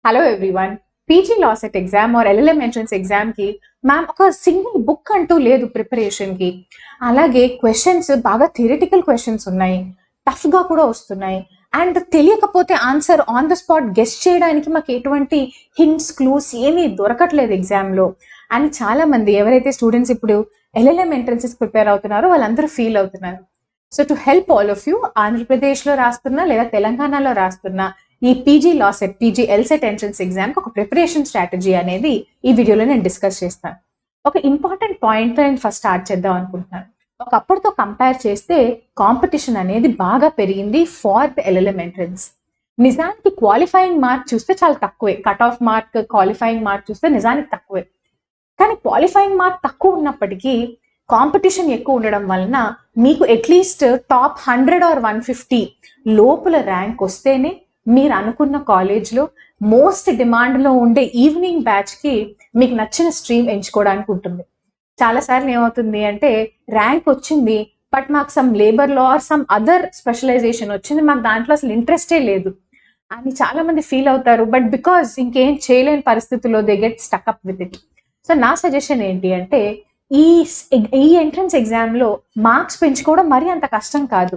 Hello everyone. PG law set exam or LLM entrance exam కి ma'am ఒక single book అంటూ లేదు preparation కి. అలాగే క్వశ్చన్స్ బాగా థియరిటికల్ క్వశ్చన్స్ ఉన్నాయి, టఫ్ గా కూడా వస్తున్నాయి. అండ్ తెలియకపోతే answer on the spot guest చేయడానికి మాకు ఎటువంటి హింట్స్ క్లూస్ ఏమీ దొరకట్లేదు ఎగ్జామ్ లో అని చాలా మంది ఎవరైతే స్టూడెంట్స్ ఇప్పుడు ఎల్ఎల్ఎం ఎంట్రన్సెస్ ప్రిపేర్ అవుతున్నారో వాళ్ళందరూ ఫీల్ అవుతున్నారు. So to help all of you, Andhra Pradesh లో రాస్తున్నా లేదా తెలంగాణలో రాస్తున్నా ఈ PG law set, PG ఎల్సెట్ entrance exam కి ఒక ప్రిపరేషన్ స్ట్రాటజీ అనేది ఈ వీడియోలో నేను డిస్కస్ చేస్తాను. ఒక ఇంపార్టెంట్ పాయింట్ తో నేను ఫస్ట్ స్టార్ట్ చేద్దాం అనుకుంటున్నాను. ఒకప్పటితో కంపేర్ చేస్తే కాంపిటీషన్ అనేది బాగా పెరిగింది ఫార్ ద ఎల్ఎల్ఎం ఎంట్రన్స్. నిజానికి క్వాలిఫైయింగ్ మార్క్ చూస్తే చాలా తక్కువే, cut off mark qualifying mark చూస్తే నిజానికి తక్కువే. కానీ క్వాలిఫైయింగ్ మార్క్ తక్కువ ఉన్నప్పటికీ కాంపిటీషన్ ఎక్కువ ఉండడం వలన మీకు అట్లీస్ట్ టాప్ 100 ఆర్ 150 లోపల ర్యాంక్ వస్తేనే మీరు అనుకున్న కాలేజ్లో మోస్ట్ డిమాండ్లో ఉండే ఈవినింగ్ బ్యాచ్కి మీకు నచ్చిన స్ట్రీమ్ ఎంచుకోవడానికి ఉంటుంది. చాలాసార్లు ఏమవుతుంది అంటే ర్యాంక్ వచ్చింది బట్ మాకు some labour law or some other specialisation వచ్చింది, మాకు దాంట్లో అసలు ఇంట్రెస్టే లేదు అని చాలా మంది ఫీల్ అవుతారు. బట్ బికాజ్ ఇంకేం చేయలేని పరిస్థితుల్లో they get stuck up with it. So నా సజెషన్ ఏంటి అంటే ఈ ఎంట్రన్స్ ఎగ్జామ్లో మార్క్స్ పెంచుకోవడం మరీ అంత కష్టం కాదు.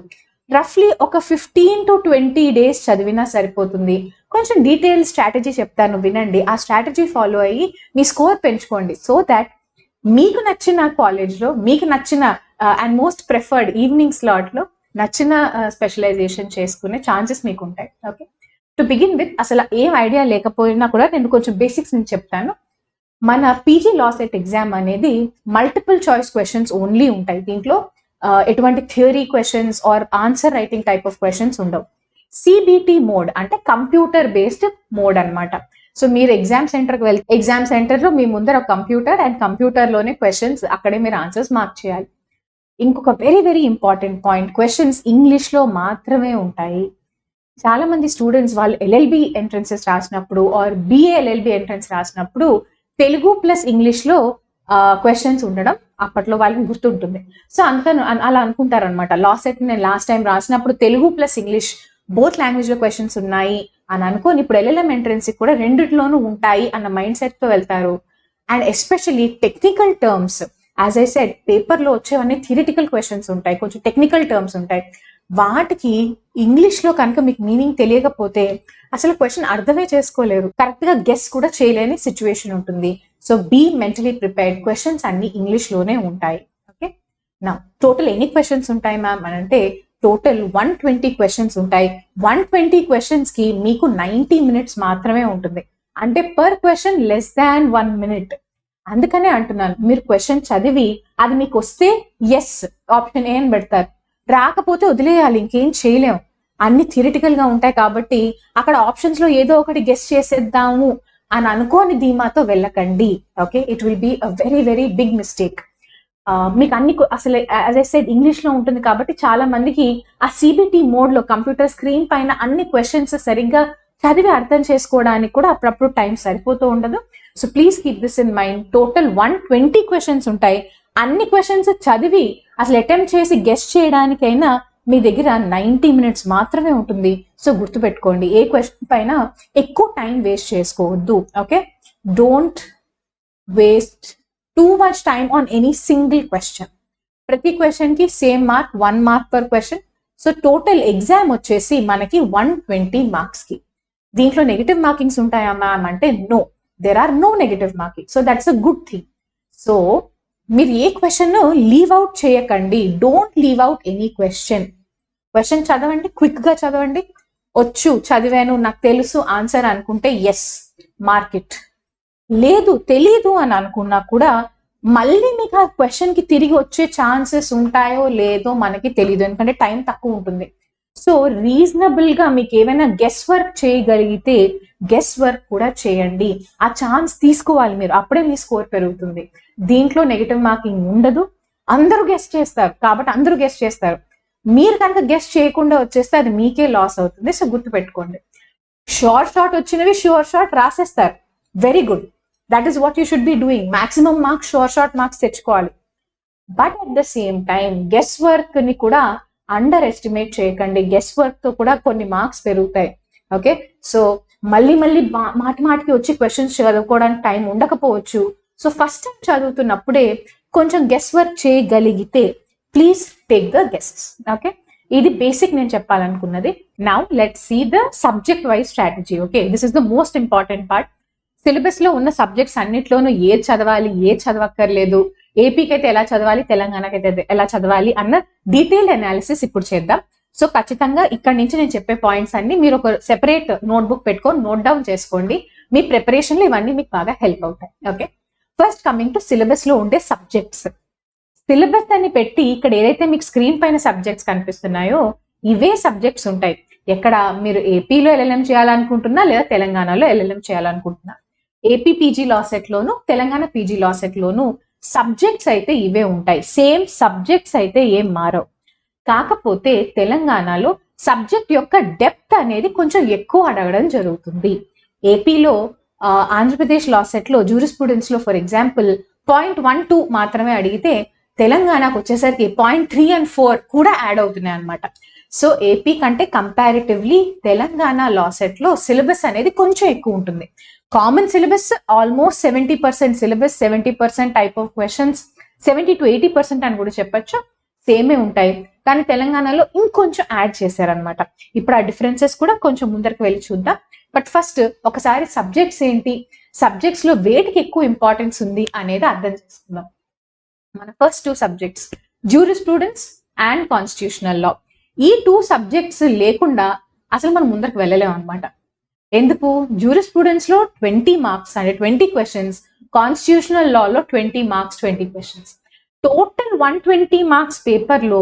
రఫ్లీ ఒక 15 to 20 days చదివినా సరిపోతుంది. కొంచెం డీటెయిల్ స్ట్రాటజీ చెప్తాను వినండి, ఆ స్ట్రాటజీ ఫాలో అయ్యి మీ స్కోర్ పెంచుకోండి. సో దాట్ మీకు నచ్చిన కాలేజ్లో మీకు నచ్చిన అండ్ మోస్ట్ ప్రిఫర్డ్ ఈవినింగ్ స్లాట్లో నచ్చిన స్పెషలైజేషన్ చేసుకునే ఛాన్సెస్ మీకు ఉంటాయి. ఓకే, టు బిగిన్ విత్ అసలు ఏం ఐడియా లేకపోయినా కూడా నేను కొంచెం బేసిక్స్ నుంచి చెప్తాను. మన పీజీ లా సెట్ ఎగ్జామ్ అనేది మల్టిపుల్ చాయిస్ క్వశ్చన్స్ ఓన్లీ ఉంటాయి. దీంట్లో ఎటువంటి theory questions or answer writing type of questions ఉండవు. సిబిటి మోడ్ అంటే కంప్యూటర్ బేస్డ్ మోడ్ అనమాట. సో మీరు ఎగ్జామ్ సెంటర్కి వెళ్తే ఎగ్జామ్ సెంటర్లో మీ ముందర ఒక కంప్యూటర్ అండ్ కంప్యూటర్లోనే క్వశ్చన్స్, అక్కడే మీరు ఆన్సర్స్ మార్క్ చేయాలి. ఇంకొక very very important point, questions ఇంగ్లీష్లో మాత్రమే ఉంటాయి. చాలా మంది స్టూడెంట్స్ వాళ్ళు ఎల్ఎల్బి ఎంట్రన్సెస్ రాసినప్పుడు ఆర్ బిఏ ఎల్ఎల్బి ఎంట్రన్స్ రాసినప్పుడు తెలుగు ప్లస్ ఇంగ్లీష్లో క్వశ్చన్స్ ఉండడం అప్పట్లో వాళ్ళకి గుర్తుంటుంది. సో అందుకని అలా అనుకుంటారు అనమాట, లా సెట్ నేను లాస్ట్ టైం రాసినప్పుడు తెలుగు ప్లస్ ఇంగ్లీష్ బోత్ లాంగ్వేజ్లో క్వశ్చన్స్ ఉన్నాయి అని అనుకోని ఇప్పుడు ఎల్ఎల్ఎం ఎంట్రన్స్కి కూడా రెండిట్లోనూ ఉంటాయి అన్న మైండ్ సెట్తో వెళ్తారు. And especially technical terms, as I said పేపర్లో వచ్చేవన్నీ థియరిటికల్ క్వశ్చన్స్ ఉంటాయి, కొంచెం టెక్నికల్ టర్మ్స్ ఉంటాయి. వాటికి ఇంగ్లీష్లో కనుక మీకు మీనింగ్ తెలియకపోతే అసలు క్వశ్చన్ అర్థమే చేసుకోలేరు, కరెక్ట్గా గెస్ కూడా చేయలేని సిచ్యువేషన్ ఉంటుంది. So be mentally prepared, questions అన్ని ఇంగ్లీష్లోనే ఉంటాయి. ఓకే, నా టోటల్ ఎన్ని క్వశ్చన్స్ ఉంటాయి మ్యామ్ అని అంటే టోటల్ 120 క్వశ్చన్స్ ఉంటాయి. 120 క్వశ్చన్స్కి మీకు 90 minutes మాత్రమే ఉంటుంది. అంటే per question less than 1 minute. అందుకనే అంటున్నాను, మీరు క్వశ్చన్ చదివి అది మీకు వస్తే ఎస్ ఆప్షన్ ఏ అని పెడతారు, రాకపోతే వదిలేయాలి, ఇంకేం చేయలేము. అన్ని థియరిటికల్ గా ఉంటాయి కాబట్టి అక్కడ ఆప్షన్స్ లో ఏదో ఒకటి గెస్ చేసేద్దాము అని అనుకోని ధీమాతో వెళ్ళకండి. Okay, it will be a very very big mistake. మీకు అన్ని అసలు యాజ్ ఐ సెడ్ ఇంగ్లీష్ లో ఉంటుంది కాబట్టి చాలా మందికి ఆ సిబిటి మోడ్ లో కంప్యూటర్ స్క్రీన్ పైన అన్ని క్వశ్చన్స్ సరిగ్గా చదివి అర్థం చేసుకోవడానికి కూడా అప్పుడప్పుడు టైం సరిపోతూ ఉండదు. So please keep this in mind. Total 120 questions ఉంటాయి. అన్ని క్వశ్చన్స్ చదివి అసలు అటెంప్ట్ చేసి గెస్ చేయడానికైనా మీ దగ్గర 90 minutes మాత్రమే ఉంటుంది. సో గుర్తుపెట్టుకోండి, ఏ క్వశ్చన్ పైన ఎక్కువ టైం వేస్ట్ చేసుకోవద్దు. Okay, don't waste too much time on any single question. ప్రతి క్వశ్చన్ కి same mark, 1 mark per question. So total exam వచ్చేసి మనకి 120 marks కి. దీంట్లో నెగిటివ్ మార్కింగ్స్ ఉంటాయా మ్యామ్ అంటే no, there are no negative marking. So that's a good thing. So మీరు ఏ క్వశ్చన్ లీవ్ అవుట్ చేయకండి. Don't leave out any question. Question చదవండి, క్విక్ గా చదవండి. వచ్చు, చదివాను, నాకు తెలుసు ఆన్సర్ అనుకుంటే ఎస్ మార్కెట్. లేదు తెలీదు అని అనుకున్నా కూడా మళ్ళీ మీకు ఆ క్వశ్చన్ కి తిరిగి వచ్చే ఛాన్సెస్ ఉంటాయో లేదో మనకి తెలియదు, ఎందుకంటే టైం తక్కువ ఉంటుంది. సో రీజనబుల్ గా మీకు ఏమైనా గెస్ వర్క్ చేయగలిగితే గెస్ వర్క్ కూడా చేయండి. ఆ ఛాన్స్ తీసుకోవాలి మీరు, అప్పుడే మీ స్కోర్ పెరుగుతుంది. దీంట్లో నెగిటివ్ మార్కింగ్ ఉండదు. అందరూ గెస్ చేస్తారు కాబట్టి అందరూ గెస్ చేస్తారు. మీరు కనుక గెస్ చేయకుండా వచ్చేస్తే అది మీకే లాస్ అవుతుంది. సో గుర్తుపెట్టుకోండి, షార్ట్ వచ్చినవి షార్ట్ రాసేస్తారు, very good, that is what you should be doing. Maximum marks short marks తెచ్చుకోవాలి. But at the same time guess work ని కూడా అండర్ ఎస్టిమేట్ చేయకండి. గెస్ వర్క్ తో కూడా కొన్ని మార్క్స్ పెరుగుతాయి. ఓకే, సో మళ్ళీ మళ్ళీ మాటి మాటికి వచ్చి క్వశ్చన్స్ చదువుకోవడానికి టైం ఉండకపోవచ్చు. సో ఫస్ట్ టైం చదువుతున్నప్పుడే కొంచెం గెస్ వర్క్ చేయగలిగితే please take the guesses. Okay, ఇది బేసిక్ నేను చెప్పాలనుకున్నది. Now let's see the subject wise strategy. Okay, this is the most important part. Syllabus లో ఉన్న సబ్జెక్ట్స్ అన్నిట్లోనూ ఏది చదవాలి, ఏది చదవక్కర్లేదు, ఏపీకి అయితే ఎలా చదవాలి, తెలంగాణకి అయితే ఎలా చదవాలి అన్న డీటెయిల్డ్ అనాలిసిస్ ఇప్పుడు చేద్దాం. సో ఖచ్చితంగా ఇక్కడ నుంచి నేను చెప్పే పాయింట్స్ అన్ని మీరు ఒక సెపరేట్ నోట్బుక్ పెట్టుకొని నోట్ డౌన్ చేసుకోండి. మీ ప్రిపరేషన్ లో ఇవన్నీ మీకు బాగా హెల్ప్ అవుతాయి. Okay, first coming to syllabus లో ఉండే సబ్జెక్ట్స్. సిలబస్ అని పెట్టి ఇక్కడ ఏదైతే మీకు స్క్రీన్ పైన సబ్జెక్ట్స్ కనిపిస్తున్నాయో ఇవే సబ్జెక్ట్స్ ఉంటాయి. ఎక్కడ మీరు ఏపీలో ఎల్ఎల్ఎం చేయాలనుకుంటున్నా లేదా తెలంగాణలో ఎల్ఎల్ఎం చేయాలనుకుంటున్నా, ఏపీ పీజీ లా సెట్ లోను తెలంగాణ పీజీ లా సెట్ లోను సబ్జెక్ట్స్ అయితే ఇవే ఉంటాయి. సేమ్ సబ్జెక్ట్స్ అయితే ఏం మారవు. కాకపోతే తెలంగాణలో సబ్జెక్ట్ యొక్క డెప్త్ అనేది కొంచెం ఎక్కువ అడగడం జరుగుతుంది. ఏపీలో ఆంధ్రప్రదేశ్ లా సెట్ లో జూరిస్ప్రుడెన్స్ లో ఫర్ ఎగ్జాంపుల్ 0.12 మాత్రమే అడిగితే తెలంగాణకు వచ్చేసరికి 0.3 and 4 కూడా యాడ్ అవుతున్నాయి అనమాట. సో ఏపీ కంటే కంపారిటివ్లీ తెలంగాణ లా సెట్ లో సిలబస్ అనేది కొంచెం ఎక్కువ ఉంటుంది. Common syllabus almost 70% syllabus, 70% type of questions, 70 to 80% అని కూడా చెప్పొచ్చు, సేమే ఉంటాయి. కానీ తెలంగాణలో ఇంకొంచెం యాడ్ చేశారనమాట. ఇప్పుడు ఆ డిఫరెన్సెస్ కూడా కొంచెం ముందరికి వెళ్ళి చూద్దాం. బట్ ఫస్ట్ ఒకసారి సబ్జెక్ట్స్ ఏంటి, సబ్జెక్ట్స్ లో వేటికి ఎక్కువ ఇంపార్టెన్స్ ఉంది అనేది అర్థం చేసుకుందాం. మన first 2 subjects jurisprudence and constitutional law. ఈ 2 సబ్జెక్ట్స్ లేకుండా అసలు మనం ముందరికి వెళ్ళలేము అనమాట. ఎందుకు? జ్యూరిస్ప్రుడెన్స్ లో 20 మార్క్స్ అంటే 20 క్వశ్చన్స్, కాన్స్టిట్యూషనల్ లాలో 20 marks 20 questions, total 120 marks paper లో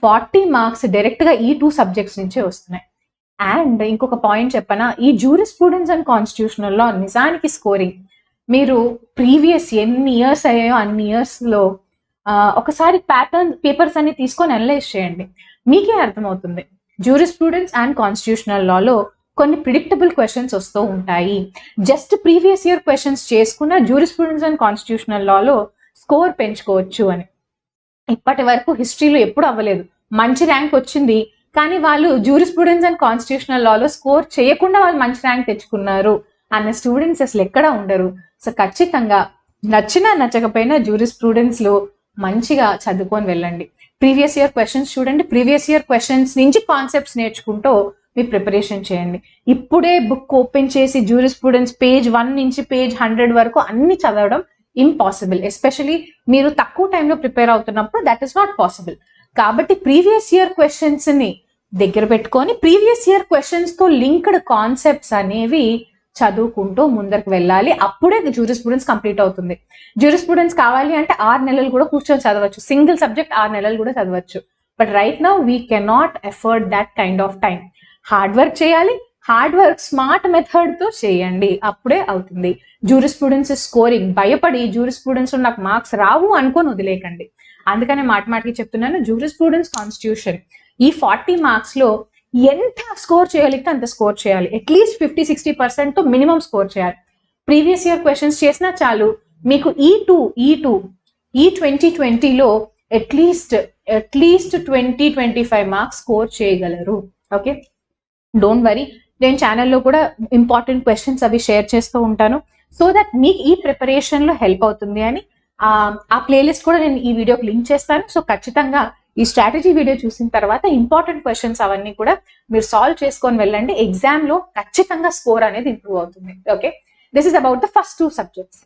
40 మార్క్స్ డైరెక్ట్ గా ఈ 2 సబ్జెక్ట్స్ నుంచే వస్తున్నాయి. అండ్ ఇంకొక పాయింట్ చెప్పనా, ఈ జ్యూరిస్ప్రుడెన్స్ అండ్ కాన్స్టిట్యూషనల్ లా నిజానికి స్కోరింగ్ మీరు ప్రీవియస్ ఎన్ని ఇయర్స్ అయ్యాయో అన్ని ఇయర్స్ లో ఒకసారి ప్యాటర్న్ పేపర్స్ అన్ని తీసుకొని అనలైజ్ చేయండి, మీకే అర్థమవుతుంది. జ్యూరిస్ప్రుడెన్స్ అండ్ కాన్స్టిట్యూషనల్ లాలో కొన్ని ప్రిడిక్టబుల్ క్వశ్చన్స్ వస్తూ ఉంటాయి. జస్ట్ ప్రీవియస్ ఇయర్ క్వశ్చన్స్ చేసుకున్న jurisprudence and constitutional Lalo score పెంచుకోవచ్చు అని. ఇప్పటి వరకు హిస్టరీలో ఎప్పుడు అవ్వలేదు. మంచి ర్యాంక్ వచ్చింది కానీ వాళ్ళు jurisprudence and constitutional Lalo score చేయకుండా వాళ్ళు మంచి ర్యాంక్ తెచ్చుకున్నారు అన్న స్టూడెంట్స్ అసలు ఎక్కడ ఉండరు. సో ఖచ్చితంగా నచ్చినా నచ్చకపోయినా జ్యూరిస్ప్రుడెన్స్ లో మంచిగా చదువుకొని వెళ్ళండి. ప్రీవియస్ ఇయర్ క్వశ్చన్స్ చూడండి, ప్రీవియస్ ఇయర్ క్వశ్చన్స్ నుంచి కాన్సెప్ట్స్ నేర్చుకుంటూ మీ ప్రిపరేషన్ చేయండి. ఇప్పుడే బుక్ ఓపెన్ చేసి జ్యూరిస్ప్రుడెన్స్ పేజ్ 1 నుంచి పేజ్ 100 వరకు అన్ని చదవడం ఇంపాసిబుల్. ఎస్పెషలీ మీరు తక్కువ టైంలో ప్రిపేర్ అవుతున్నప్పుడు దట్ ఈస్ నాట్ పాసిబుల్. కాబట్టి ప్రీవియస్ ఇయర్ క్వశ్చన్స్ ని దగ్గర పెట్టుకొని ప్రీవియస్ ఇయర్ క్వశ్చన్స్ తో లింక్డ్ కాన్సెప్ట్స్ అనేవి చదువుకుంటూ ముందరకు వెళ్ళాలి. అప్పుడే జ్యూరిస్ప్రుడెన్స్ కంప్లీట్ అవుతుంది. జ్యూరిస్ప్రుడెన్స్ కావాలి అంటే 6 నెలలు కూడా కూర్చొని చదవచ్చు, సింగిల్ సబ్జెక్ట్ 6 నెలలు కూడా చదవచ్చు. But right now we cannot afford that kind of time. Hard work చేయాలి, హార్డ్ వర్క్ స్మార్ట్ మెథడ్ తో చేయండి, అప్పుడే అవుతుంది. జ్యూరిస్ప్రుడెన్స్ స్కోరింగ్ భయపడి జ్యూరిస్ప్రుడెన్స్ లో నాకు మార్క్స్ రావు అనుకొని వదిలేకండి. అందుకనే మాటికి చెప్తున్నాను, జ్యూరిస్ప్రుడెన్స్ కాన్స్టిట్యూషన్ ఈ 40 మార్క్స్ లో ఎంత స్కోర్ చేయగలిగితే అంత స్కోర్ చేయాలి. అట్లీస్ట్ 50-60% తో మినిమం స్కోర్ చేయాలి. ప్రీవియస్ ఇయర్ క్వశ్చన్స్ చేసినా చాలు, మీకు ఈ 2020లో అట్లీస్ట్ 20-25 మార్క్స్ స్కోర్ చేయగలరు. ఓకే, డోంట్ వరీ, నేను ఛానల్లో కూడా ఇంపార్టెంట్ క్వశ్చన్స్ అవి షేర్ చేస్తూ ఉంటాను సో దట్ మీకు ఈ ప్రిపరేషన్ లో హెల్ప్ అవుతుంది అని. ఆ ప్లేలిస్ట్ కూడా నేను ఈ వీడియోకి లింక్ చేస్తాను. సో ఖచ్చితంగా ఈ స్ట్రాటజీ వీడియో చూసిన తర్వాత ఇంపార్టెంట్ క్వశ్చన్స్ అవన్నీ కూడా మీరు సాల్వ్ చేసుకొని వెళ్ళండి. ఎగ్జామ్ లో ఖచ్చితంగా స్కోర్ అనేది ఇంప్రూవ్ అవుతుంది. Okay, this is about the first 2 subjects.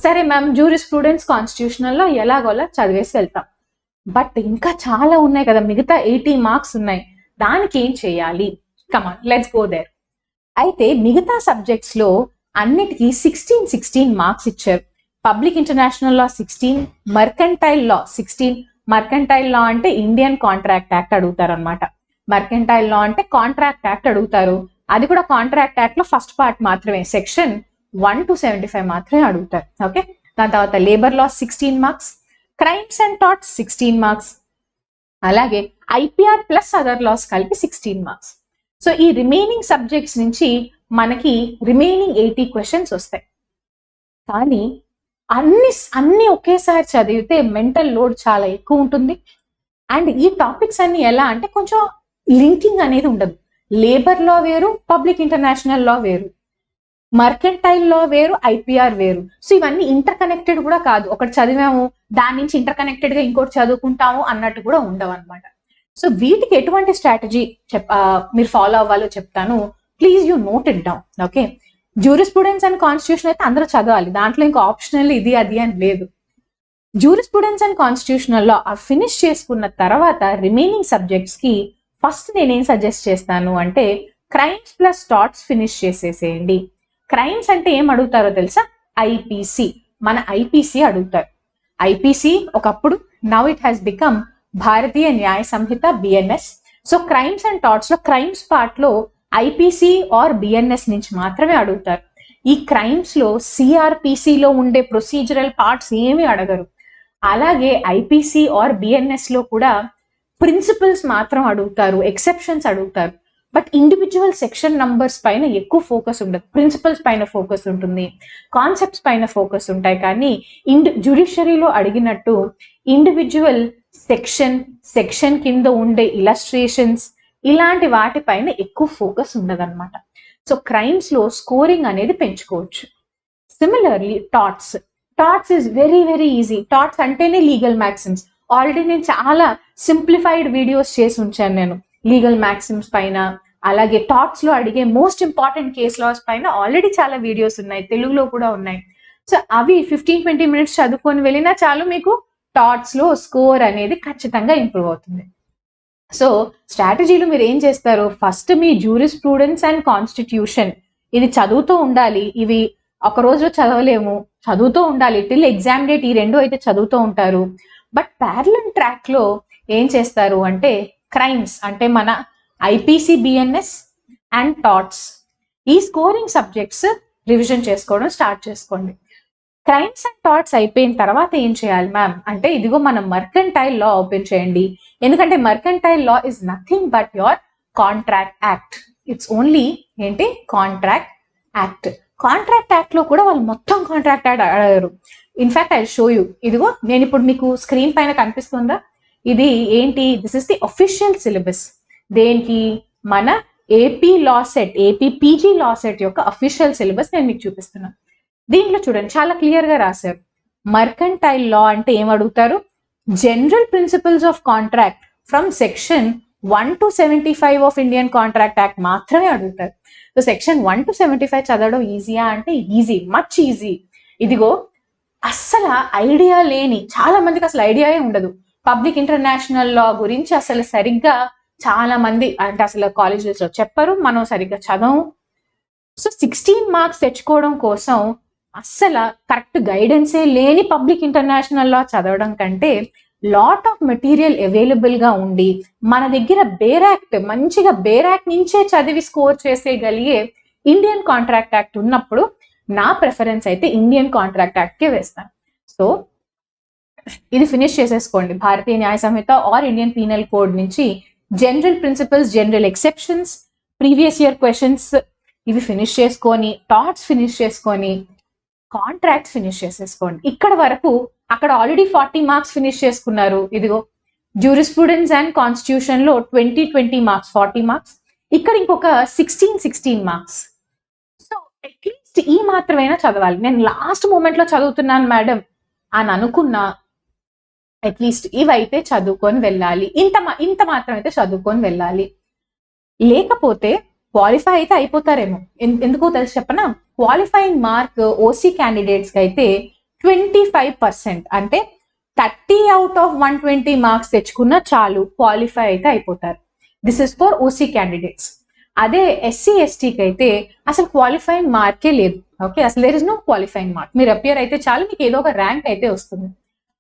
సరే మ్యామ్, జ్యూరిస్ప్రుడెన్స్ కాన్స్టిట్యూషనల్ లో ఎలాగోలా చదివేసి వెళ్తాం, బట్ ఇంకా చాలా ఉన్నాయి కదా, మిగతా 80 మార్క్స్ ఉన్నాయి, దానికి ఏం చేయాలి? కమాన్, లెట్స్ గో దేర్. అయితే మిగతా సబ్జెక్ట్స్ లో అన్నిటికీ 16 మార్క్స్ ఇచ్చారు. పబ్లిక్ ఇంటర్నేషనల్ లా 16, మర్కంటైల్ లా 16. మర్కంటైల్ లా అంటే ఇండియన్ కాంట్రాక్ట్ యాక్ట్ అడుగుతారు అనమాట. మర్కంటైల్ లా అంటే కాంట్రాక్ట్ యాక్ట్ అడుగుతారు. అది కూడా కాంట్రాక్ట్ యాక్ట్ లో ఫస్ట్ పార్ట్ మాత్రమే, సెక్షన్ 1 to 75 మాత్రమే అడుగుతారు. ఓకే, దాని తర్వాత labour law 16 marks, crimes and torts 16 marks, అలాగే ఐపీఆర్ ప్లస్ అదర్ లాస్ కలిపి 16 మార్క్స్. సో ఈ రిమైనింగ్ సబ్జెక్ట్స్ నుంచి మనకి రిమైనింగ్ 80 క్వశ్చన్స్ వస్తాయి. కానీ అన్ని ఒకేసారి చదివితే మెంటల్ లోడ్ చాలా ఎక్కువ ఉంటుంది. అండ్ ఈ టాపిక్స్ అన్ని ఎలా అంటే కొంచెం లింకింగ్ అనేది ఉండదు. లేబర్ లా వేరు, పబ్లిక్ ఇంటర్నేషనల్ లా వేరు. మర్కెంటైల్ లా వేరు, ఐపీఆర్ వేరు. సో ఇవన్నీ ఇంటర్ కనెక్టెడ్ కూడా కాదు. ఒకటి చదివాము దాని నుంచి ఇంటర్ కనెక్టెడ్ గా ఇంకోటి చదువుకుంటాము అన్నట్టు కూడా ఉండవు అనమాట. సో వీటికి ఎటువంటి స్ట్రాటజీ మీరు ఫాలో అవ్వాలో చెప్తాను. Please you note it down. Okay, jurisprudence and constitution అయితే అందరూ చదవాలి. దాంట్లో ఇంకా ఆప్షనల్ ఇది అది అని లేదు. Jurisprudence and constitutional law finish చేసుకున్న తర్వాత రిమైనింగ్ సబ్జెక్ట్స్ కి ఫస్ట్ నేనేం సజెస్ట్ చేస్తాను అంటే క్రైమ్స్ ప్లస్ టాట్స్ ఫినిష్ చేసేసేయండి. క్రైమ్స్ అంటే ఏం అడుగుతారో తెలుసా? ఐపీసీ. మన ఐపీసీ అడుగుతారు. ఐపీసీ ఒకప్పుడు now it has become Bharatiya Nyaya Sanhita, BNS. So crimes and torts లో క్రైమ్స్ పార్ట్ లో ఐపీసీ ఆర్ బిఎన్ఎస్ నుంచి మాత్రమే అడుగుతారు. ఈ క్రైమ్స్ లో సిఆర్పిసిలో ఉండే ప్రొసీజరల్ పార్ట్స్ ఏమి అడగరు. అలాగే ఐపీసీ ఆర్ బిఎన్ఎస్ లో కూడా ప్రిన్సిపల్స్ మాత్రం అడుగుతారు, ఎక్సెప్షన్స్ అడుగుతారు. బట్ ఇండివిజువల్ సెక్షన్ నంబర్స్ పైన ఎక్కువ ఫోకస్ ఉండదు. ప్రిన్సిపల్స్ పైన ఫోకస్ ఉంటుంది, కాన్సెప్ట్స్ పైన ఫోకస్ ఉంటాయి. కానీ జ్యుడిషియరీలో అడిగినట్టు ఇండివిజువల్ సెక్షన్ కింద ఉండే ఇలస్ట్రేషన్స్ ఇలాంటి వాటిపైన ఎక్కువ ఫోకస్ ఉండదన్నమాట. సో క్రైమ్స్ లో స్కోరింగ్ అనేది పెంచుకోవచ్చు. Similarly touts is very very easy. Touts అంటేనే లీగల్ మ్యాక్సిమ్స్. ఆల్రెడీ నేను చాలా సింప్లిఫైడ్ వీడియోస్ చేసి ఉంచాను నేను లీగల్ మ్యాక్సిమ్స్ పైన. అలాగే టాట్స్ లో అడిగే మోస్ట్ ఇంపార్టెంట్ కేస్ లాస్ పైన ఆల్రెడీ చాలా వీడియోస్ ఉన్నాయి, తెలుగులో కూడా ఉన్నాయి. సో అవి 15-20 మినిట్స్ చదువుకొని వెళ్ళినా చాలు, మీకు టాట్స్ లో స్కోర్ అనేది ఖచ్చితంగా ఇంప్రూవ్ అవుతుంది. సో స్ట్రాటజీలో మీరు ఏం చేస్తారు? First me jurisprudence and constitution ఇది చదువుతూ ఉండాలి. ఇవి ఒక రోజులో చదవలేము, చదువుతూ ఉండాలి. టిల్ ఎగ్జామ్ డేట్ ఈ రెండు అయితే చదువుతూ ఉంటారు. బట్ ప్యారలల్ ట్రాక్ లో ఏం చేస్తారు అంటే క్రైమ్స్ అంటే మన ఐపీసీ, బిఎన్ఎస్ అండ్ టాట్స్ ఈ స్కోరింగ్ సబ్జెక్ట్స్ రివిజన్ చేసుకోవడం స్టార్ట్ చేసుకోండి. క్రైమ్స్ అండ్ టాట్స్ అయిపోయిన తర్వాత ఏం చేయాలి మ్యామ్ అంటే ఇదిగో మనం మర్కంటైల్ లా ఓపెన్ చేయండి. ఎందుకంటే mercantile law is nothing but your contract act. It's only ఏంటి? Contract act. కాంట్రాక్ట్ యాక్ట్ లో కూడా వాళ్ళు మొత్తం కాంట్రాక్ట్ యాక్ట్ అడగారు. In fact I show you. ఇదిగో నేను ఇప్పుడు మీకు స్క్రీన్ పైన కనిపిస్తుందా? ఇది ఏంటి? This is the official syllabus. దేనికి? మన AP LAWCET, AP PG law set యొక్క అఫీషియల్ సిలబస్ నేను మీకు చూపిస్తున్నాను. దీంట్లో చూడండి చాలా క్లియర్ గా రాశారు. మర్కంటైల్ లా అంటే ఏం అడుగుతారు? General principles of contract from section 1 to 75 of Indian contract act మాత్రమే అడుగుతారు. సో సెక్షన్ 1 to 75 చదవడం ఈజీయా అంటే ఈజీ, మచ్ ఈజీ. ఇదిగో అస్సలు ఐడియా లేని చాలా మందికి అసలు ఐడియాయే ఉండదు. పబ్లిక్ ఇంటర్నేషనల్ లా గురించి అసలు సరిగ్గా చాలా మంది అంటే అసలు కాలేజెస్ లో చెప్పరు, మనం సరిగ్గా చదవం. సో 16 మార్క్స్ తెచ్చుకోవడం కోసం అస్సలు కరెక్ట్ గైడెన్సే లేని పబ్లిక్ ఇంటర్నేషనల్ లా చదవడం కంటే లాట్ ఆఫ్ మెటీరియల్ అవైలబుల్ గా ఉండి మన దగ్గర బేరాక్ట్ మంచిగా బేరాక్ట్ నుంచే చదివి స్కోర్ చేసేయగలిగే ఇండియన్ కాంట్రాక్ట్ యాక్ట్ ఉన్నప్పుడు నా ప్రిఫరెన్స్ అయితే ఇండియన్ కాంట్రాక్ట్ యాక్ట్ కే వేస్తాను. సో ఇది ఫినిష్ చేసేసుకోండి. Bharatiya Nyaya Sanhita or Indian penal code నుంచి general principles, general exceptions, previous year questions ఇవి ఫినిష్ చేసుకొని, టాట్స్ ఫినిష్ చేసుకొని, కాంట్రాక్ట్స్ ఫినిష్ చేసేసుకోండి. ఇక్కడ వరకు అక్కడ ఆల్రెడీ 40 మార్క్స్ ఫినిష్ చేసుకున్నారు. ఇదిగో జ్యూరిస్ప్రుడెన్స్ అండ్ కాన్స్టిట్యూషన్ లో 20 మార్క్స్, 40 మార్క్స్. ఇక్కడ ఇంకొక 16 మార్క్స్. సో అట్లీస్ట్ ఈ మాత్రమైనా చదవాలి. నేను లాస్ట్ మూమెంట్ లో చదువుతున్నాను మేడం అని అనుకున్నా అట్లీస్ట్ ఇవైతే చదువుకొని వెళ్ళాలి. ఇంత మాత్రం అయితే చదువుకొని వెళ్ళాలి. లేకపోతే క్వాలిఫై అయితే అయిపోతారేమో. ఎందుకో తెలిసి చెప్పనా? క్వాలిఫైయింగ్ మార్క్ ఓసీ క్యాండిడేట్స్ కి అయితే 25%, అంటే 30 out of 120 మార్క్స్ తెచ్చుకున్నా చాలు, క్వాలిఫై అయితే అయిపోతారు. This is for OC candidates. అదే ఎస్సీ ఎస్టీకి అయితే అసలు క్వాలిఫైయింగ్ మార్కే లేదు. ఓకే, అసలు there is no qualifying mark. మీరు అపియర్ అయితే చాలు, మీకు ఏదో ఒక ర్యాంక్ అయితే వస్తుంది.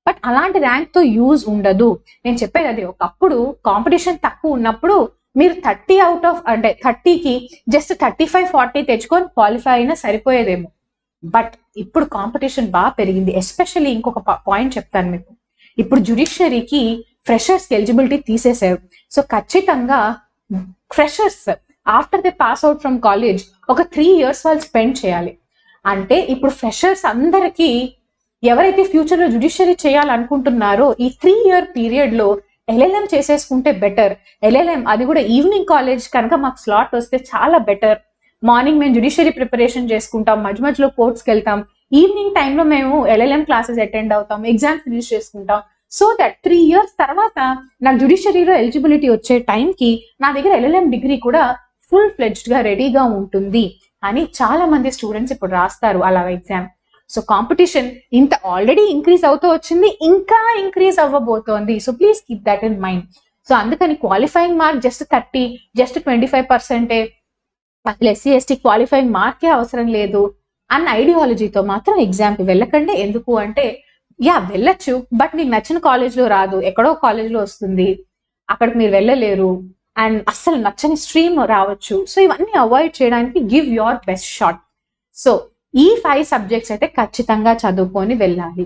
బట్ అలాంటి ర్యాంక్ తో యూజ్ ఉండదు. నేను చెప్పేది అది, ఒకప్పుడు కాంపిటీషన్ తక్కువ ఉన్నప్పుడు మీరు 30 out of అంటే 30కి జస్ట్ 35-40 తెచ్చుకొని క్వాలిఫై అయినా సరిపోయేదేమో. బట్ ఇప్పుడు కాంపిటీషన్ బాగా పెరిగింది. ఎస్పెషల్లీ ఇంకొక పాయింట్ చెప్తాను మీకు. ఇప్పుడు జ్యుడిషియరీకి ఫ్రెషర్స్ ఎలిజిబిలిటీ తీసేసారు. సో ఖచ్చితంగా freshers after they pass out from college ఒక 3 years వాళ్ళు స్పెండ్ చేయాలి. అంటే ఇప్పుడు ఫ్రెషర్స్ అందరికీ ఎవరైతే ఫ్యూచర్ లో జ్యుడిషియరీ చేయాలనుకుంటున్నారో ఈ 3 year పీరియడ్ లో ఎల్ఎల్ఎం చేసేసుకుంటే బెటర్. ఎల్ఎల్ఎం అది కూడా ఈవినింగ్ కాలేజ్ కనుక మాకు స్లాట్ వస్తే చాలా బెటర్. మార్నింగ్ మేము జ్యుడిషియరీ ప్రిపరేషన్ చేసుకుంటాం, మధ్య మధ్యలో కోర్ట్స్కి వెళ్తాం, ఈవినింగ్ టైంలో మేము LLM క్లాసెస్ అటెండ్ అవుతాం, ఎగ్జామ్ ఫినిష్ చేసుకుంటాం. సో దట్ 3 years తర్వాత నాకు జ్యుడిషియరీలో ఎలిజిబిలిటీ వచ్చే టైంకి నా దగ్గర LLM డిగ్రీ కూడా ఫుల్ ఫ్లెడ్జ్డ్ గా రెడీగా ఉంటుంది అని చాలా మంది స్టూడెంట్స్ ఇప్పుడు రాస్తారు అలా ఎగ్జామ్. సో కాంపిటీషన్ ఇంత ఆల్రెడీ ఇంక్రీజ్ అవుతూ వచ్చింది, ఇంకా ఇంక్రీజ్ అవ్వబోతోంది. So please keep that in mind. So అందుకని క్వాలిఫైయింగ్ మార్క్ జస్ట్ 30, జస్ట్ 25%, అసలు SC/ST క్వాలిఫైయింగ్ మార్కే అవసరం లేదు అన్న ఐడియాలజీతో మాత్రం ఎగ్జామ్కి వెళ్ళకండి. ఎందుకు అంటే వెళ్ళొచ్చు, బట్ మీకు నచ్చిన కాలేజ్లో రాదు, ఎక్కడో కాలేజ్లో వస్తుంది, అక్కడికి మీరు వెళ్ళలేరు, అండ్ అస్సలు నచ్చని స్ట్రీమ్ రావచ్చు. సో ఇవన్నీ అవాయిడ్ చేయడానికి give your best shot. So ఈ 5 సబ్జెక్ట్స్ అయితే ఖచ్చితంగా చదువుకొని వెళ్ళాలి.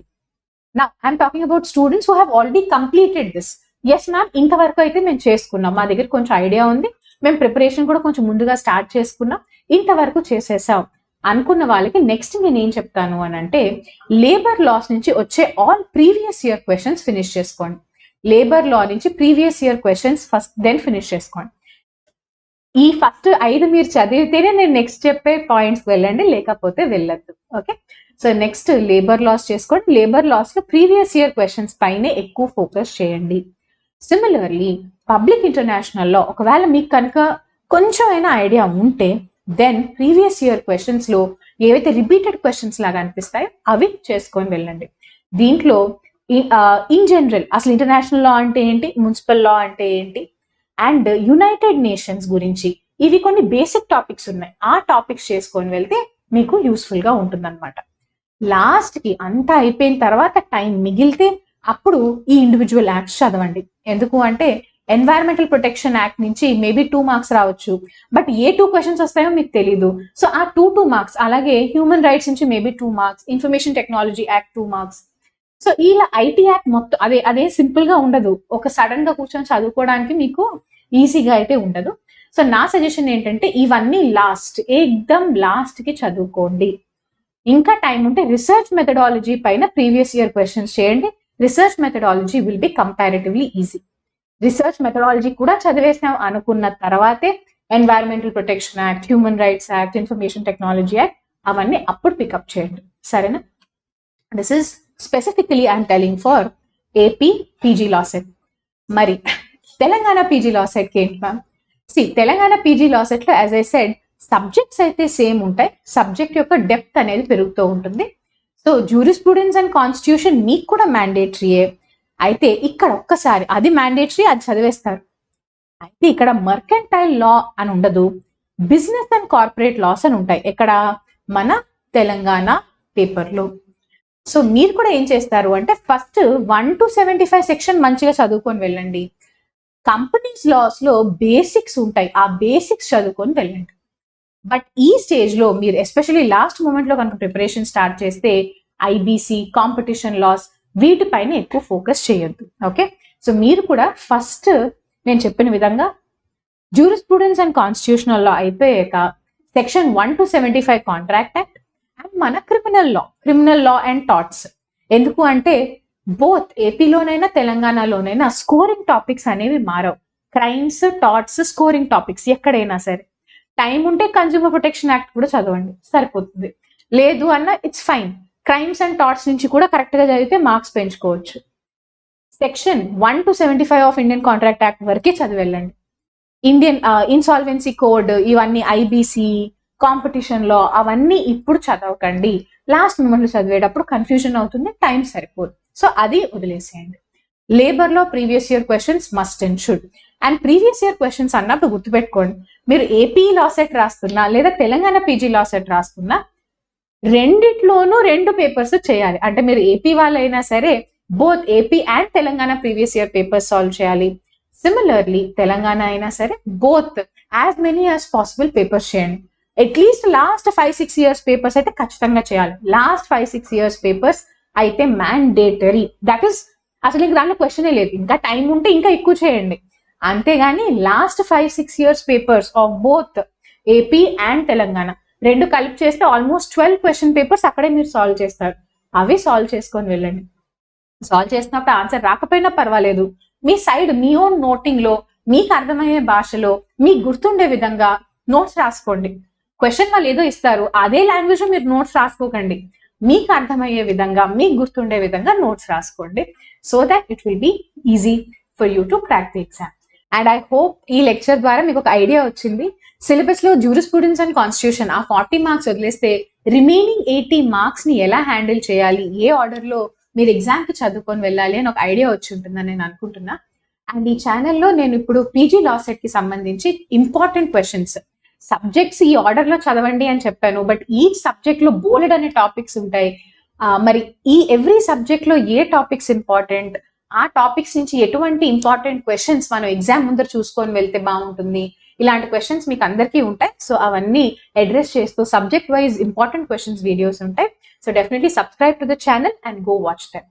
నా I'm talking about students who have already completed this. Yes ma'am, ఇంతవరకు అయితే మేము చేసుకున్నాం, మా దగ్గర కొంచెం ఐడియా ఉంది, మేము ప్రిపరేషన్ కూడా కొంచెం ముందుగా స్టార్ట్ చేసుకున్నాం, ఇంతవరకు చేసేసాం అనుకున్న వాళ్ళకి నెక్స్ట్ నేను ఏం చెప్తాను అని అంటే, లేబర్ లాస్ నుంచి వచ్చే all previous year questions finish చేసుకోండి. లేబర్ లా నుంచి previous year questions first then finish చేసుకోండి. ఈ ఫస్ట్ 5 మీరు చదివితేనే నేను నెక్స్ట్ చెప్పే పాయింట్స్ వెళ్ళండి, లేకపోతే వెళ్ళద్దు. Okay, so next labour laws చేసుకోండి. లేబర్ లాస్ లో ప్రీవియస్ ఇయర్ క్వశ్చన్స్ పైనే ఎక్కువ ఫోకస్ చేయండి. సిమిలర్లీ పబ్లిక్ ఇంటర్నేషనల్ లో ఒకవేళ మీకు కనుక కొంచెం అయినా ఐడియా ఉంటే దెన్ ప్రీవియస్ ఇయర్ క్వశ్చన్స్ లో ఏవైతే రిపీటెడ్ క్వశ్చన్స్ లాగా అనిపిస్తాయో అవి చేసుకొని వెళ్ళండి. దీంట్లో ఇన్ జనరల్ అసలు ఇంటర్నేషనల్ లా అంటే ఏంటి, మున్సిపల్ లా అంటే ఏంటి, అండ్ యునైటెడ్ నేషన్స్ గురించి ఇవి కొన్ని బేసిక్ టాపిక్స్ ఉన్నాయి. ఆ టాపిక్స్ చేసుకొని వెళ్తే మీకు యూస్ఫుల్ గా ఉంటుంది అనమాట. లాస్ట్ కి అంతా అయిపోయిన తర్వాత టైం మిగిలితే అప్పుడు ఈ ఇండివిజువల్ యాక్ట్స్ చదవండి. ఎందుకు అంటే ఎన్వైరన్మెంటల్ ప్రొటెక్షన్ యాక్ట్ నుంచి మేబీ 2 మార్క్స్ రావచ్చు, బట్ ఏ 2 క్వశ్చన్స్ వస్తాయో మీకు తెలీదు. సో ఆ 2 మార్క్స్, అలాగే హ్యూమన్ రైట్స్ నుంచి maybe 2 marks, information technology act 2 marks. So ఇలా ఐటీ యాక్ట్ మొత్తం అదే సింపుల్ గా ఉండదు, ఒక సడన్ గా కూర్చొని చదువుకోవడానికి మీకు ఈజీగా అయితే ఉండదు. సో నా సజెషన్ ఏంటంటే ఇవన్నీ ఎగ్దమ్ లాస్ట్ కి చదువుకోండి. ఇంకా టైం ఉంటే రీసెర్చ్ మెథడాలజీ పైన ప్రీవియస్ ఇయర్ క్వశ్చన్స్ చేయండి. Research methodology will be comparatively easy. Research methodology కూడా చదివేసాం అనుకున్న తర్వాతే environmental protection act, human rights act, information technology act అవన్నీ అప్పుడు పికప్ చేయండి. సరేనా? This is specifically I'm telling for AP PG law set. మరి Telangana PG లా సెట్కి ఏంటి ma'am? Telangana PG law set లో యాజ్ ఐ సెడ్ సబ్జెక్ట్స్ అయితే సేమ్ ఉంటాయి, సబ్జెక్ట్ యొక్క డెప్త్ అనేది పెరుగుతూ ఉంటుంది. సో జ్యూరిస్ప్రూడెన్స్ అండ్ కాన్స్టిట్యూషన్ మీకు కూడా మ్యాండేటరీయే. అయితే ఇక్కడ ఒక్కసారి అది మ్యాండేటరీ, అది చదివేస్తారు. అయితే ఇక్కడ మర్కెంటైల్ లా అని ఉండదు, బిజినెస్ అండ్ కార్పొరేట్ లాస్ అని ఉంటాయి ఎక్కడ, మన తెలంగాణ పేపర్లో. సో మీరు కూడా ఏం చేస్తారు అంటే ఫస్ట్ 1 to 75 సెక్షన్ మంచిగా చదువుకొని వెళ్ళండి. కంపెనీస్ లాస్ లో బేసిక్స్ ఉంటాయి, ఆ బేసిక్స్ చదువుకొని వెళ్ళండి. బట్ ఈ స్టేజ్ లో మీరు ఎస్పెషల్లీ లాస్ట్ మూమెంట్ లో కనుక ప్రిపరేషన్ స్టార్ట్ చేస్తే ఐబీసీ, కాంపిటీషన్ లాస్ వీటిపైన ఎక్కువ ఫోకస్ చేయొద్దు. ఓకే, సో మీరు కూడా ఫస్ట్ నేను చెప్పిన విధంగా జ్యూరిస్ప్రూడెన్స్ అండ్ కాన్స్టిట్యూషనల్ లా అయిపోయాక section 1 to 75 contract act and మన క్రిమినల్ లా అండ్ టాట్స్. ఎందుకు అంటే బోత్ ఏపీలోనైనా తెలంగాణలోనైనా స్కోరింగ్ టాపిక్స్ అనేవి మారవు. క్రైమ్స్, టాట్స్ స్కోరింగ్ టాపిక్స్ ఎక్కడైనా సరే. టైం ఉంటే కన్స్యూమర్ ప్రొటెక్షన్ యాక్ట్ కూడా చదవండి, సరిపోతుంది. లేదు అన్న it's fine, crimes and touts నుంచి కూడా కరెక్ట్ గా చదివితే మార్క్స్ పెంచుకోవచ్చు. Section 1 to 75 of Indian contract act వరకే చదివి వెళ్ళండి. ఇండియన్ ఇన్సాల్వెన్సీ కోడ్, ఇవన్నీ ఐబీసీ, కాంపిటీషన్ లో అవన్నీ ఇప్పుడు చదవకండి. లాస్ట్ మూమెంట్ లో చదివేటప్పుడు కన్ఫ్యూజన్ అవుతుంది, టైం సరిపోదు. సో అది వదిలేసేయండి. లేబర్ లో previous year questions must and should. And previous year questions అన్నప్పుడు గుర్తుపెట్టుకోండి, మీరు ఏపీ లా సెట్ రాస్తున్నా లేదా తెలంగాణ పీజీ లా సెట్ రాస్తున్నా రెండిట్లోనూ 2 పేపర్స్ చేయాలి. అంటే మీరు ఏపీ వాళ్ళైనా సరే both AP and Telangana previous year papers solve చేయాలి. సిమిలర్లీ తెలంగాణ అయినా సరే both as many as possible papers చేయండి. అట్లీస్ట్ లాస్ట్ 5-6 ఇయర్స్ పేపర్స్ అయితే ఖచ్చితంగా చేయాలి. లాస్ట్ 5-6 ఇయర్స్ పేపర్స్ అయితే మ్యాండేటరీ. దట్ ఈస్ అసలు ఇంక దాంట్లో క్వశ్చనే లేదు. ఇంకా టైం ఉంటే ఇంకా ఎక్కువ చేయండి, అంతేగాని last 5-6 years papers of both AP and Telangana రెండు కలిపి చేస్తే ఆల్మోస్ట్ 12 క్వశ్చన్ పేపర్స్ అక్కడే మీరు సాల్వ్ చేస్తారు. అవి సాల్వ్ చేసుకొని వెళ్ళండి. సాల్వ్ చేసినప్పుడు ఆన్సర్ రాకపోయినా పర్వాలేదు, మీ సైడ్ మీ ఓన్ నోటింగ్ లో మీకు అర్థమయ్యే భాషలో మీకు గుర్తుండే విధంగా నోట్స్ రాసుకోండి. క్వశ్చన్ వాళ్ళు ఏదో ఇస్తారు, అదే లాంగ్వేజ్ లో మీరు నోట్స్ రాసుకోకండి. మీకు అర్థమయ్యే విధంగా, మీకు గుర్తుండే విధంగా నోట్స్ రాసుకోండి. So that it will be easy for you to crack the exam. And I hope ఈ లెక్చర్ ద్వారా మీకు ఒక ఐడియా వచ్చింది. సిలబస్ లో జ్యూరిస్ప్రూడెన్స్ అండ్ కాన్స్టిట్యూషన్ ఆ 40 మార్క్స్ వదిలేస్తే రిమైనింగ్ 80 మార్క్స్ ని ఎలా హ్యాండిల్ చేయాలి, ఏ ఆర్డర్ లో మీరు ఎగ్జామ్ కి చదువుకొని వెళ్ళాలి అని ఒక ఐడియా వచ్చి ఉంటుందని నేను అనుకుంటున్నా. అండ్ ఈ ఛానల్లో నేను ఇప్పుడు పీజీ లా సెట్ కి సంబంధించి ఇంపార్టెంట్ క్వశ్చన్స్, సబ్జెక్ట్స్ ఈ ఆర్డర్ లో చదవండి అని చెప్పాను, బట్ ఈ సబ్జెక్ట్ లో బోల్డ్ అనే టాపిక్స్ ఉంటాయి. మరి ఈ ఎవ్రీ సబ్జెక్ట్ లో ఏ టాపిక్స్ ఇంపార్టెంట్, ఆ టాపిక్స్ నుంచి ఎటువంటి ఇంపార్టెంట్ క్వశ్చన్స్ మనం ఎగ్జామ్ ముందర చూసుకొని వెళ్తే బాగుంటుంది, ఇలాంటి క్వశ్చన్స్ మీకు అందరికీ ఉంటాయి. సో అవన్నీ అడ్రస్ చేస్తూ subject wise important questions videos ఉంటాయి. So definitely subscribe to the channel and go watch them.